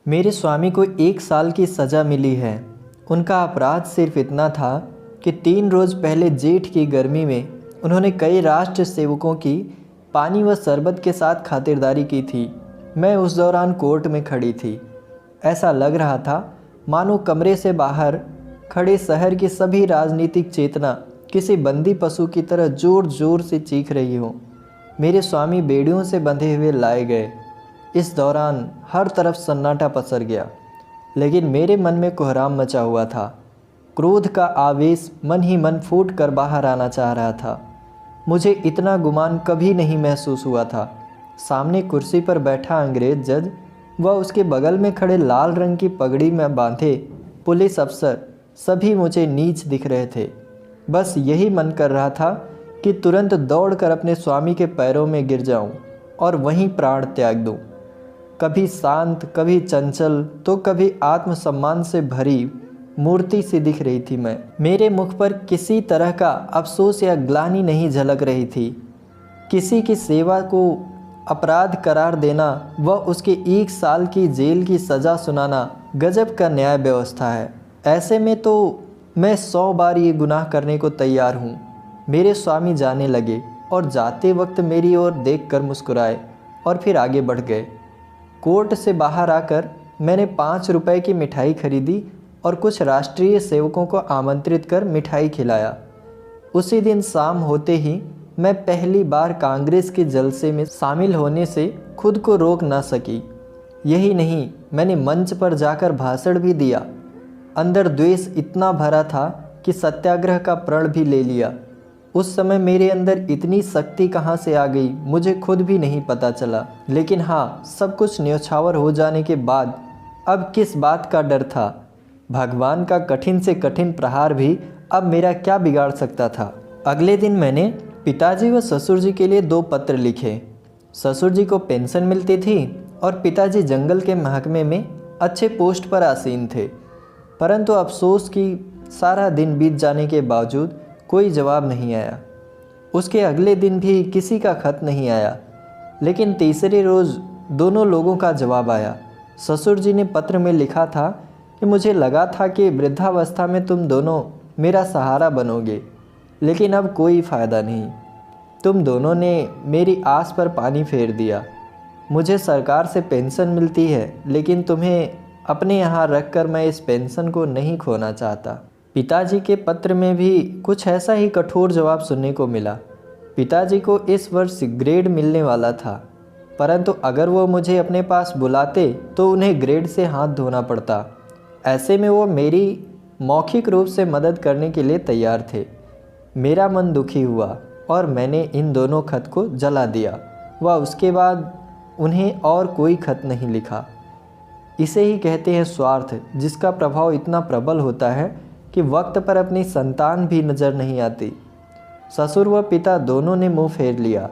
मेरे स्वामी को 1 साल की सज़ा मिली है। उनका अपराध सिर्फ इतना था कि 3 रोज़ पहले जेठ की गर्मी में उन्होंने कई राष्ट्र सेवकों की पानी व शरबत के साथ खातिरदारी की थी। मैं उस दौरान कोर्ट में खड़ी थी। ऐसा लग रहा था मानो कमरे से बाहर खड़े शहर की सभी राजनीतिक चेतना किसी बंदी पशु की तरह ज़ोर ज़ोर से चीख रही हो। मेरे स्वामी बेड़ियों से बंधे हुए लाए गए। इस दौरान हर तरफ सन्नाटा पसर गया, लेकिन मेरे मन में कोहराम मचा हुआ था। क्रोध का आवेश मन ही मन फूट कर बाहर आना चाह रहा था। मुझे इतना गुमान कभी नहीं महसूस हुआ था। सामने कुर्सी पर बैठा अंग्रेज जज व उसके बगल में खड़े लाल रंग की पगड़ी में बांधे पुलिस अफसर सभी मुझे नीच दिख रहे थे। बस यही मन कर रहा था कि तुरंत दौड़कर अपने स्वामी के पैरों में गिर जाऊं और वहीं प्राण त्याग दूं। कभी शांत, कभी चंचल, तो कभी आत्मसम्मान से भरी मूर्ति सी दिख रही थी मैं। मेरे मुख पर किसी तरह का अफसोस या ग्लानि नहीं झलक रही थी। किसी की सेवा को अपराध करार देना व उसके 1 साल की जेल की सज़ा सुनाना गजब का न्याय व्यवस्था है। ऐसे में तो मैं 100 बार ये गुनाह करने को तैयार हूँ। मेरे स्वामी जाने लगे और जाते वक्त मेरी ओर देखकर मुस्कुराए और फिर आगे बढ़ गए। कोर्ट से बाहर आकर मैंने 5 रुपए की मिठाई खरीदी और कुछ राष्ट्रीय सेवकों को आमंत्रित कर मिठाई खिलाया। उसी दिन शाम होते ही मैं पहली बार कांग्रेस के जलसे में शामिल होने से खुद को रोक ना सकी। यही नहीं, मैंने मंच पर जाकर भाषण भी दिया। अंदर द्वेष इतना भरा था कि सत्याग्रह का प्रण भी ले लिया। उस समय मेरे अंदर इतनी शक्ति कहाँ से आ गई मुझे खुद भी नहीं पता चला। लेकिन हाँ, सब कुछ न्यौछावर हो जाने के बाद अब किस बात का डर था। भगवान का कठिन से कठिन प्रहार भी अब मेरा क्या बिगाड़ सकता था। अगले दिन मैंने पिताजी व ससुर जी के लिए 2 पत्र लिखे। ससुर जी को पेंशन मिलती थी और पिताजी जंगल के महकमे में अच्छे पोस्ट पर आसीन थे। परंतु अफसोस कि सारा दिन बीत जाने के बावजूद कोई जवाब नहीं आया। उसके अगले दिन भी किसी का खत नहीं आया। लेकिन तीसरे रोज़ दोनों लोगों का जवाब आया। ससुर जी ने पत्र में लिखा था कि मुझे लगा था कि वृद्धावस्था में तुम दोनों मेरा सहारा बनोगे, लेकिन अब कोई फ़ायदा नहीं। तुम दोनों ने मेरी आस पर पानी फेर दिया। मुझे सरकार से पेंशन मिलती है, लेकिन तुम्हें अपने यहाँ रखकर मैं इस पेंशन को नहीं खोना चाहता। पिताजी के पत्र में भी कुछ ऐसा ही कठोर जवाब सुनने को मिला। पिताजी को इस वर्ष ग्रेड मिलने वाला था, परंतु अगर वो मुझे अपने पास बुलाते तो उन्हें ग्रेड से हाथ धोना पड़ता। ऐसे में वो मेरी मौखिक रूप से मदद करने के लिए तैयार थे। मेरा मन दुखी हुआ और मैंने इन दोनों खत को जला दिया व उसके बाद उन्हें और कोई खत नहीं लिखा। इसे ही कहते हैं स्वार्थ, जिसका प्रभाव इतना प्रबल होता है कि वक्त पर अपनी संतान भी नज़र नहीं आती। ससुर व पिता दोनों ने मुंह फेर लिया,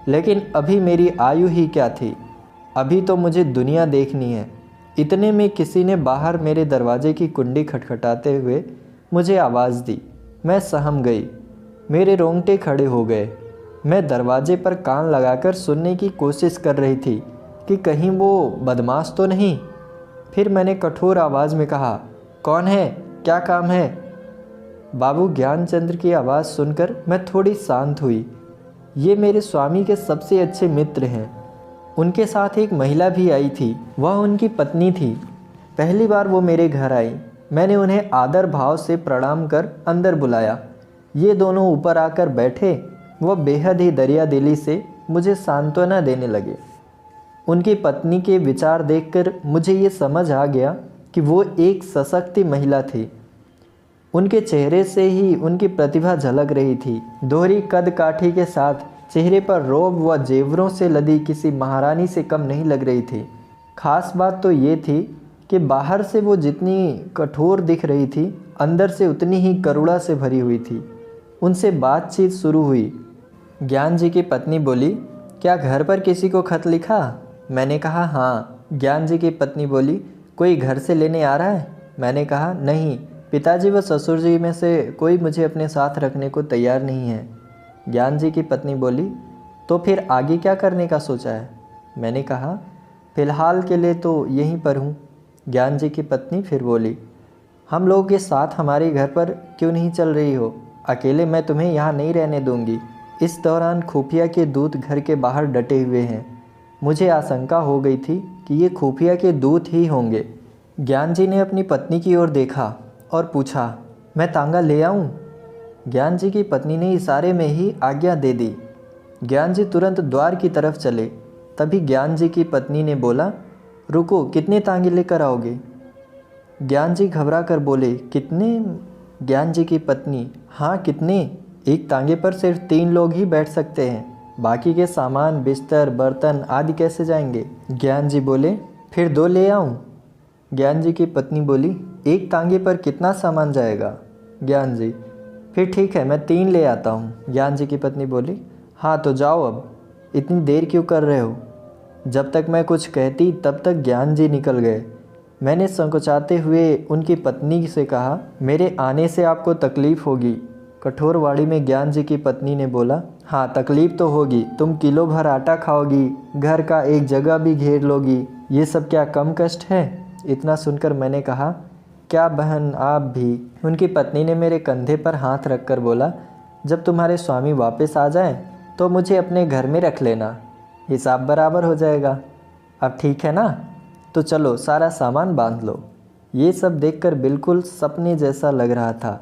लेकिन अभी मेरी आयु ही क्या थी। अभी तो मुझे दुनिया देखनी है। इतने में किसी ने बाहर मेरे दरवाजे की कुंडी खटखटाते हुए मुझे आवाज़ दी। मैं सहम गई। मेरे रोंगटे खड़े हो गए। मैं दरवाजे पर कान लगाकर सुनने की कोशिश कर रही थी कि कहीं वो बदमाश तो नहीं। फिर मैंने कठोर आवाज़ में कहा, कौन है, क्या काम है? बाबू ज्ञानचंद्र की आवाज़ सुनकर मैं थोड़ी शांत हुई। ये मेरे स्वामी के सबसे अच्छे मित्र हैं। उनके साथ एक महिला भी आई थी, वह उनकी पत्नी थी। पहली बार वो मेरे घर आई। मैंने उन्हें आदर भाव से प्रणाम कर अंदर बुलाया। ये दोनों ऊपर आकर बैठे। वह बेहद ही दरियादिली से मुझे सांत्वना देने लगे। उनकी पत्नी के विचार देखकर मुझे ये समझ आ गया कि वो एक सशक्त महिला थी। उनके चेहरे से ही उनकी प्रतिभा झलक रही थी। दोहरी कद काठी के साथ चेहरे पर रोब व जेवरों से लदी किसी महारानी से कम नहीं लग रही थी। खास बात तो ये थी कि बाहर से वो जितनी कठोर दिख रही थी, अंदर से उतनी ही करुणा से भरी हुई थी। उनसे बातचीत शुरू हुई। ज्ञान जी की पत्नी बोली, क्या घर पर किसी को खत लिखा? मैंने कहा हाँ। ज्ञान जी की पत्नी बोली, कोई घर से लेने आ रहा है? मैंने कहा नहीं, पिताजी व ससुर जी में से कोई मुझे अपने साथ रखने को तैयार नहीं है। ज्ञान जी की पत्नी बोली, तो फिर आगे क्या करने का सोचा है? मैंने कहा, फ़िलहाल के लिए तो यहीं पर हूँ, ज्ञान जी की पत्नी फिर बोली, हम लोगों के साथ हमारे घर पर क्यों नहीं चल रही हो? अकेले मैं तुम्हें यहाँ नहीं रहने दूंगी। इस दौरान खुफिया के दूत घर के बाहर डटे हुए हैं। मुझे आशंका हो गई थी कि ये खुफिया के दूत ही होंगे। ज्ञान जी ने अपनी पत्नी की ओर देखा और पूछा, मैं तांगा ले आऊँ? ज्ञान जी की पत्नी ने इशारे में ही आज्ञा दे दी। ज्ञान जी तुरंत द्वार की तरफ चले। तभी ज्ञान जी की पत्नी ने बोला, रुको, कितने तांगे लेकर आओगे? ज्ञान जी घबरा कर बोले, कितने? ज्ञान जी की पत्नी, हाँ कितने? एक तांगे पर सिर्फ 3 लोग ही बैठ सकते हैं, बाकी के सामान बिस्तर बर्तन आदि कैसे जाएंगे? ज्ञान जी बोले, फिर 2 ले आऊँ? ज्ञान जी की पत्नी बोली, एक तांगे पर कितना सामान जाएगा? ज्ञान जी, फिर ठीक है, मैं 3 ले आता हूँ। ज्ञान जी की पत्नी बोली, हाँ तो जाओ, अब इतनी देर क्यों कर रहे हो? जब तक मैं कुछ कहती तब तक ज्ञान जी निकल गए। मैंने संकोचाते हुए उनकी पत्नी से कहा, मेरे आने से आपको तकलीफ़ होगी। कठोरवाड़ी में ज्ञान जी की पत्नी ने बोला, हाँ तकलीफ़ तो होगी, तुम किलो भर आटा खाओगी, घर का एक जगह भी घेर लोगी, ये सब क्या कम कष्ट है? इतना सुनकर मैंने कहा, क्या बहन आप भी? उनकी पत्नी ने मेरे कंधे पर हाथ रखकर बोला, जब तुम्हारे स्वामी वापस आ जाएं तो मुझे अपने घर में रख लेना, हिसाब बराबर हो जाएगा। अब ठीक है ना? तो चलो सारा सामान बांध लो। ये सब देखकर बिल्कुल सपने जैसा लग रहा था।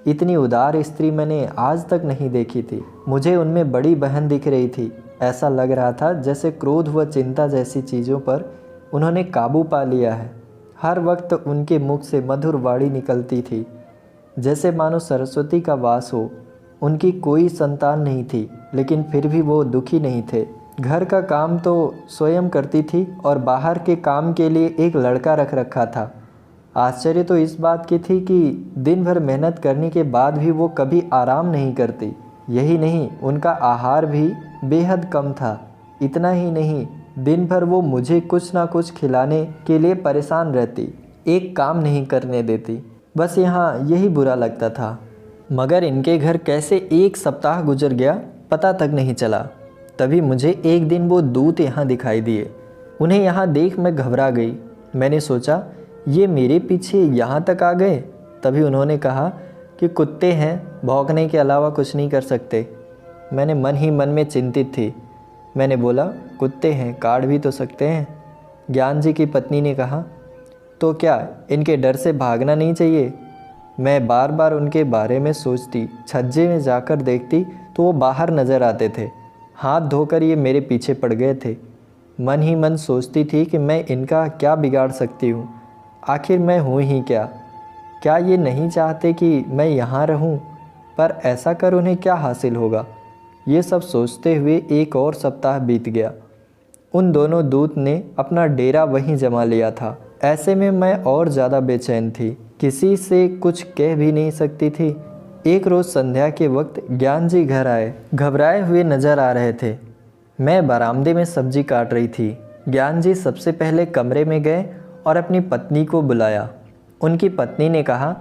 इतनी उदार स्त्री मैंने आज तक नहीं देखी थी। मुझे उनमें बड़ी बहन दिख रही थी। ऐसा लग रहा था जैसे क्रोध व चिंता जैसी चीज़ों पर उन्होंने काबू पा लिया है। हर वक्त उनके मुख से मधुर वाणी निकलती थी, जैसे मानो सरस्वती का वास हो। उनकी कोई संतान नहीं थी, लेकिन फिर भी वो दुखी नहीं थे। घर का काम तो स्वयं करती थी और बाहर के काम के लिए एक लड़का रख रखा था। आश्चर्य तो इस बात की थी कि दिन भर मेहनत करने के बाद भी वो कभी आराम नहीं करती। यही नहीं, उनका आहार भी बेहद कम था। इतना ही नहीं, दिन भर वो मुझे कुछ ना कुछ खिलाने के लिए परेशान रहती, एक काम नहीं करने देती। बस यहाँ यही बुरा लगता था। मगर इनके घर कैसे एक सप्ताह गुजर गया पता तक नहीं चला। तभी मुझे एक दिन वो दूत यहाँ दिखाई दिए। उन्हें यहाँ देख मैं घबरा गई। मैंने सोचा, ये मेरे पीछे यहाँ तक आ गए। तभी उन्होंने कहा कि कुत्ते हैं, भौंकने के अलावा कुछ नहीं कर सकते। मैंने मन ही मन में चिंतित थी। मैंने बोला, कुत्ते हैं, काट भी तो सकते हैं। ज्ञान जी की पत्नी ने कहा, तो क्या इनके डर से भागना नहीं चाहिए? मैं बार बार उनके बारे में सोचती। छज्जे में जाकर देखती तो वो बाहर नज़र आते थे। हाथ धोकर ये मेरे पीछे पड़ गए थे। मन ही मन सोचती थी कि मैं इनका क्या बिगाड़ सकती हूँ। आखिर मैं हूँ ही क्या? क्या ये नहीं चाहते कि मैं यहाँ रहूँ? पर ऐसा कर उन्हें क्या हासिल होगा? ये सब सोचते हुए एक और सप्ताह बीत गया। उन दोनों दूत ने अपना डेरा वहीं जमा लिया था। ऐसे में मैं और ज़्यादा बेचैन थी। किसी से कुछ कह भी नहीं सकती थी। एक रोज़ संध्या के वक्त ज्ञान जी घर आए। घबराए हुए नज़र आ रहे थे। मैं बरामदे में सब्जी काट रही थी। ज्ञान जी सबसे पहले कमरे में गए और अपनी पत्नी को बुलाया। उनकी पत्नी ने कहा,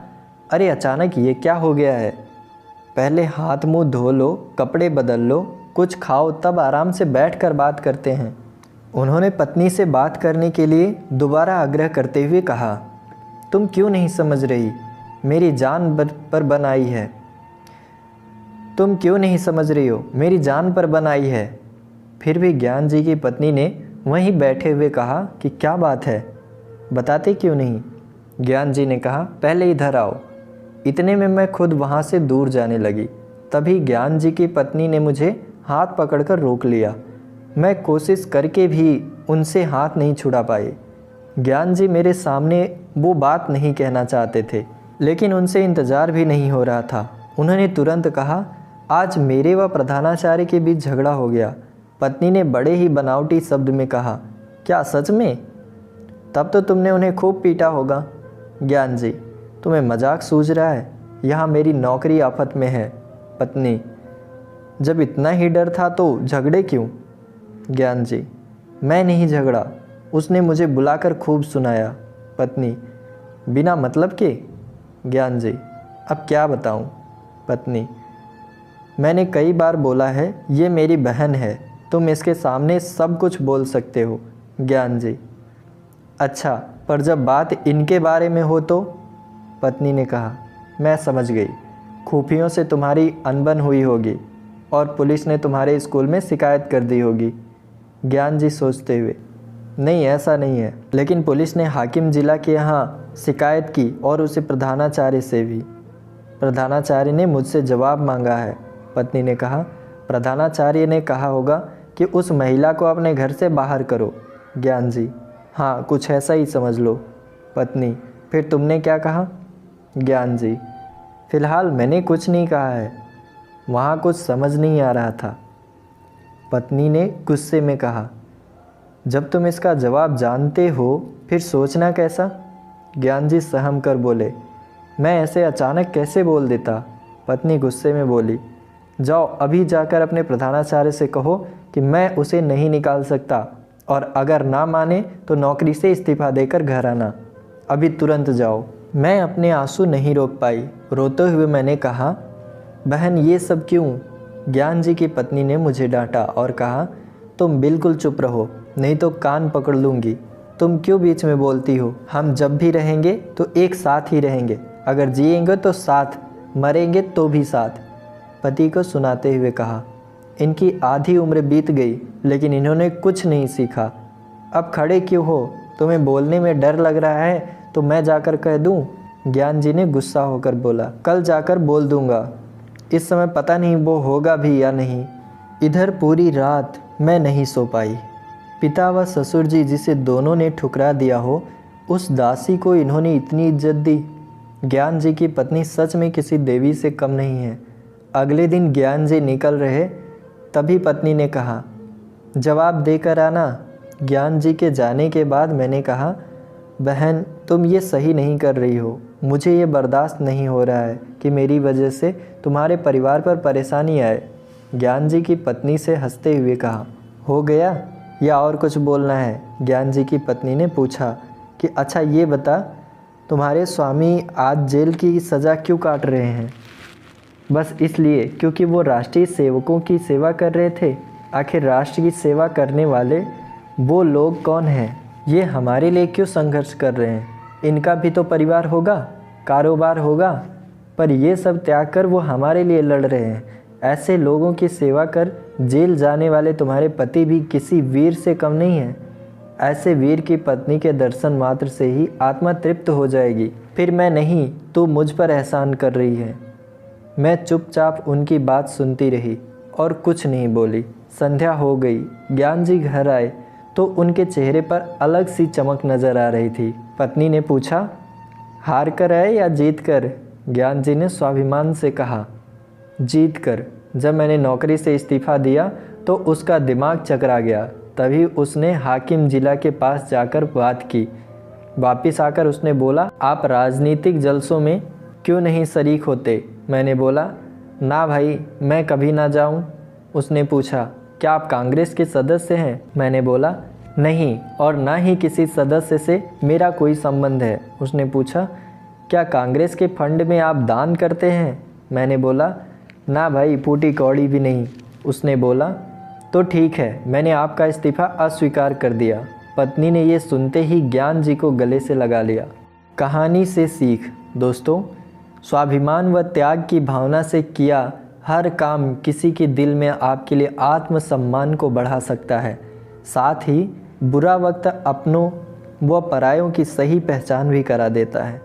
अरे अचानक ये क्या हो गया है? पहले हाथ मुंह धो लो, कपड़े बदल लो, कुछ खाओ, तब आराम से बैठकर बात करते हैं। उन्होंने पत्नी से बात करने के लिए दोबारा आग्रह करते हुए कहा, तुम क्यों नहीं समझ रही? मेरी जान पर बन आई है। तुम क्यों नहीं समझ रही हो? मेरी जान पर बन आई है। फिर भी ज्ञान जी की पत्नी ने वहीं बैठे हुए कहा कि क्या बात है, बताते क्यों नहीं? ज्ञान जी ने कहा, पहले इधर आओ। इतने में मैं खुद वहाँ से दूर जाने लगी। तभी ज्ञान जी की पत्नी ने मुझे हाथ पकड़कर रोक लिया। मैं कोशिश करके भी उनसे हाथ नहीं छुड़ा पाई। ज्ञान जी मेरे सामने वो बात नहीं कहना चाहते थे, लेकिन उनसे इंतज़ार भी नहीं हो रहा था। उन्होंने तुरंत कहा, आज मेरे व प्रधानाचार्य के बीच झगड़ा हो गया। पत्नी ने बड़े ही बनावटी शब्द में कहा, क्या सच में? तब तो तुमने उन्हें खूब पीटा होगा। ज्ञान जी, तुम्हें मजाक सूझ रहा है? यहाँ मेरी नौकरी आफत में है। पत्नी, जब इतना ही डर था तो झगड़े क्यों? ज्ञान जी, मैं नहीं झगड़ा, उसने मुझे बुलाकर खूब सुनाया। पत्नी, बिना मतलब के? ज्ञान जी, अब क्या बताऊं? पत्नी, मैंने कई बार बोला है ये मेरी बहन है, तुम इसके सामने सब कुछ बोल सकते हो। ज्ञान जी, अच्छा पर जब बात इनके बारे में हो तो? पत्नी ने कहा, मैं समझ गई, खुफियों से तुम्हारी अनबन हुई होगी और पुलिस ने तुम्हारे स्कूल में शिकायत कर दी होगी। ज्ञान जी सोचते हुए, नहीं ऐसा नहीं है, लेकिन पुलिस ने हाकिम जिला के यहाँ शिकायत की और उसे प्रधानाचार्य से भी। प्रधानाचार्य ने मुझसे जवाब मांगा है। पत्नी ने कहा, प्रधानाचार्य ने कहा होगा कि उस महिला को अपने घर से बाहर करो। ज्ञान जी, हाँ कुछ ऐसा ही समझ लो। पत्नी, फिर तुमने क्या कहा? ज्ञान जी, फिलहाल मैंने कुछ नहीं कहा है, वहाँ कुछ समझ नहीं आ रहा था। पत्नी ने गुस्से में कहा, जब तुम इसका जवाब जानते हो फिर सोचना कैसा? ज्ञान जी सहम कर बोले, मैं ऐसे अचानक कैसे बोल देता? पत्नी गुस्से में बोली, जाओ अभी जाकर अपने प्रधानाचार्य से कहो कि मैं उसे नहीं निकाल सकता और अगर ना माने तो नौकरी से इस्तीफा देकर घर आना। अभी तुरंत जाओ। मैं अपने आंसू नहीं रोक पाई। रोते हुए मैंने कहा, बहन ये सब क्यों? ज्ञान जी की पत्नी ने मुझे डांटा और कहा, तुम बिल्कुल चुप रहो, नहीं तो कान पकड़ लूँगी। तुम क्यों बीच में बोलती हो? हम जब भी रहेंगे तो एक साथ ही रहेंगे, अगर जिएंगे तो साथ, मरेंगे तो भी साथ। पति को सुनाते हुए कहा, इनकी आधी उम्र बीत गई लेकिन इन्होंने कुछ नहीं सीखा। अब खड़े क्यों हो? तुम्हें बोलने में डर लग रहा है तो मैं जाकर कह दूं? ज्ञान जी ने गुस्सा होकर बोला, कल जाकर बोल दूंगा, इस समय पता नहीं वो होगा भी या नहीं। इधर पूरी रात मैं नहीं सो पाई। पिता व ससुर जी जिसे दोनों ने ठुकरा दिया हो, उस दासी को इन्होंने इतनी इज्जत दी। ज्ञान जी की पत्नी सच में किसी देवी से कम नहीं है। अगले दिन ज्ञान जी निकल रहे तभी पत्नी ने कहा, जवाब देकर आना। ज्ञान जी के जाने के बाद मैंने कहा, बहन तुम ये सही नहीं कर रही हो। मुझे ये बर्दाश्त नहीं हो रहा है कि मेरी वजह से तुम्हारे परिवार पर परेशानी आए। ज्ञान जी की पत्नी से हंसते हुए कहा, हो गया या और कुछ बोलना है? ज्ञान जी की पत्नी ने पूछा कि अच्छा ये बता, तुम्हारे स्वामी आज जेल की सज़ा क्यों काट रहे हैं? बस इसलिए क्योंकि वो राष्ट्रीय सेवकों की सेवा कर रहे थे। आखिर राष्ट्र की सेवा करने वाले वो लोग कौन हैं? ये हमारे लिए क्यों संघर्ष कर रहे हैं? इनका भी तो परिवार होगा, कारोबार होगा, पर ये सब त्याग कर वो हमारे लिए लड़ रहे हैं। ऐसे लोगों की सेवा कर जेल जाने वाले तुम्हारे पति भी किसी वीर से कम नहीं हैं। ऐसे वीर की पत्नी के दर्शन मात्र से ही आत्मा तृप्त हो जाएगी। फिर मैं नहीं, तू मुझ पर एहसान कर रही है। मैं चुपचाप उनकी बात सुनती रही और कुछ नहीं बोली। संध्या हो गई। ज्ञान जी घर आए तो उनके चेहरे पर अलग सी चमक नज़र आ रही थी। पत्नी ने पूछा, हार कर आए या जीत कर? ज्ञान जी ने स्वाभिमान से कहा, जीत कर। जब मैंने नौकरी से इस्तीफ़ा दिया तो उसका दिमाग चकरा गया। तभी उसने हाकिम जिला के पास जाकर बात की। वापस आकर उसने बोला, आप राजनीतिक जलसों में क्यों नहीं शरीक होते? मैंने बोला, ना भाई मैं कभी ना जाऊं। उसने पूछा, क्या आप कांग्रेस के सदस्य हैं? मैंने बोला, नहीं, और ना ही किसी सदस्य से मेरा कोई संबंध है। उसने पूछा, क्या कांग्रेस के फंड में आप दान करते हैं? मैंने बोला, ना भाई फूटी कौड़ी भी नहीं। उसने बोला, तो ठीक है, मैंने आपका इस्तीफ़ा अस्वीकार कर दिया। पत्नी ने ये सुनते ही ज्ञान जी को गले से लगा लिया। कहानी से सीख। दोस्तों, स्वाभिमान व त्याग की भावना से किया हर काम किसी के दिल में आपके लिए आत्मसम्मान को बढ़ा सकता है। साथ ही बुरा वक्त अपनों व परायों की सही पहचान भी करा देता है।